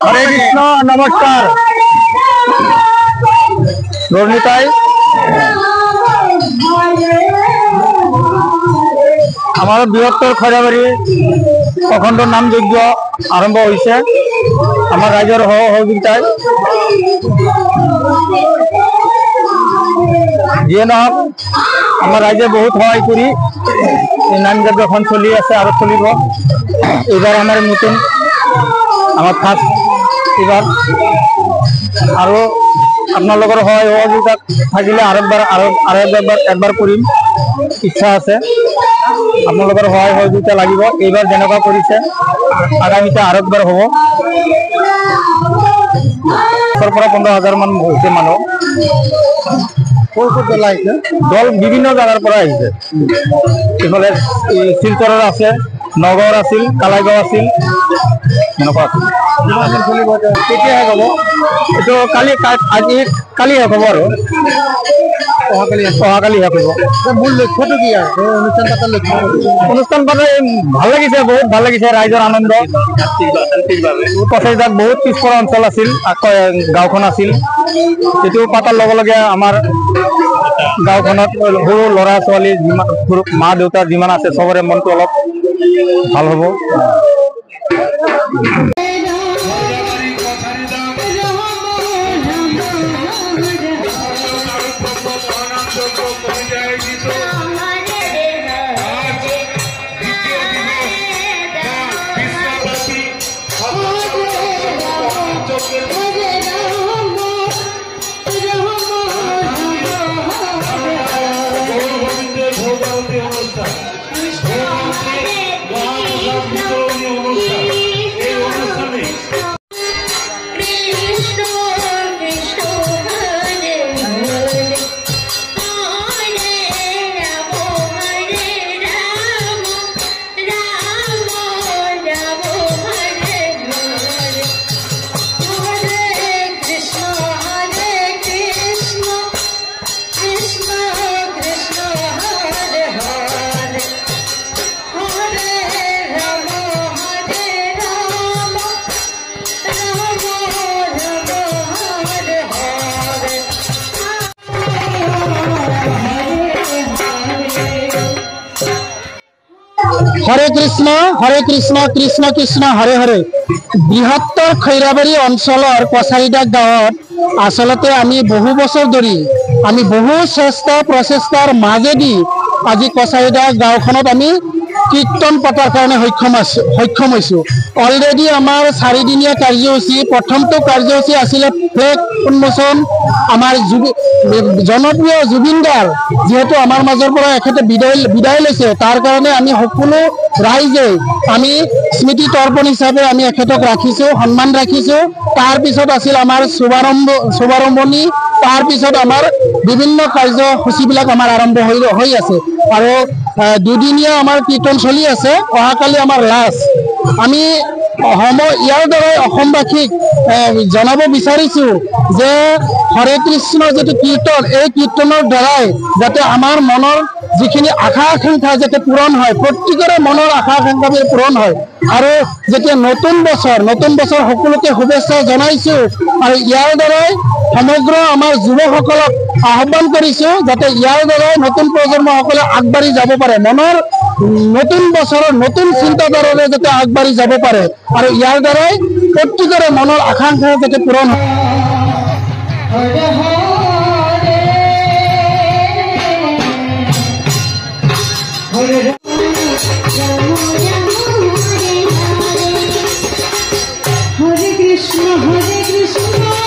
हरे कृष्ण नमस्कार गौरनीताई हमारे बृहत्तर खैराबाड़ी अखंड नाम यज्ञ आरम्भ होइसे आमार राइजर सहयोगिताय जिए नहक आमार राइजे बहुत सहाय करी नाम यज्ञ चलि आछे आरो चलिब एबार आमार नतुन आमार फार्स्ट एबार आरो आपनालोकर सहाय सहयोगिता थाकिले एकबार करिम इच्छा आछे आपनालोकर सहाय सहयोगिता लागिब एबार जेनेका करिছে आगामीते आरो एकबार हबो 15,000 मान होइছে मानुह दल विभिन्न जगार पर इफाले शिलचर आछे नगर आछिल कालाइगाँव आछिल केতিয়া हब एटु काली आज काली हब आरो अहाकाली শেষ হব मूल लक्ष्य কি আছে অনুষ্ঠান পাতা ভাল লাগিছে বহুত ভাল লাগিছে ৰাইজৰ আনন্দ কছাৰীজাক বহুত পিছপৰা অঞ্চল আছিল গাঁওখন আছিল এটো পাতাৰ লগে লগে আমাৰ গাঁওখনত সৰু ল'ৰা ছোৱালী মা দেউতা যিমান আছে সবৰে মনটো অলপ ভাল হ'ব हरे कृष्ण कृष्ण कृष्ण हरे हरे बृहत्तर खैराबाड़ी अंचलर कछारीडा गाँव आसलते आमी बहु बছर धरि आमी बहु श्रेष्ठ प्रचेष्टार माजेदी आज कछारीडा गाँवखনত आमी कीर्तन पतार कारण सक्षम हईसो अलरेडी आमार 4 दिनिया कार्यसूची प्रथमतो कार्यसूची आसिले फ्लेग उन्मोचन आमार जनप्रिय जुबिन दार जेहेतु आमार माजर পৰা এখেতে বিদায় লৈছে तार कारणे आमी সকলো राइजे आमी स्मृति तर्पण हिसाबे आमी एखेतक राखिছো सम्मान राखिছো तार पिছত आसिल आमार शुभारम्भणी तार पिছত आमार विभिन्न कार्यसूचीबिलाक आमार आरम्भ হৈ আছে আৰু দুদিনীয়া आमार कीर्तन चलि আছে অহাকালি आमार लास्ट आमी ইয়াৰ দ্বাৰাই অসমবাসীক জনাব বিচাৰিছো যে हरे कृष्ण जो कीर्तन এই कीर्तনৰ দ্বাৰাই যাতে আমাৰ মনৰ যিখিনি আশা আকাংক্ষা যাতে পূৰণ হয় প্ৰত্যেকৰে মনৰ আশা আকাংক্ষা পূৰণ হয় আৰু যেতিয়া নতুন বছৰ সকলোকে শুভেচ্ছা জনাইছো আৰু ইয়াৰ দ্বাৰাই সমগ্ৰ আমাৰ যুৱকসকলক আহ্বান কৰিছো যাতে ইয়াৰ দ্বাৰাই নতুন প্ৰজন্মসকলে আগবাঢ়ি যাব পাৰে মনৰ নতুন বছৰৰ নতুন চিন্তাধাৰাৰে যাতে আগবাঢ়ি যাব পাৰে আৰু ইয়াৰ দ্বাৰাই প্ৰত্যেকৰে মনৰ আকাংক্ষা যাতে পূৰণ হয় हरे कृष्ण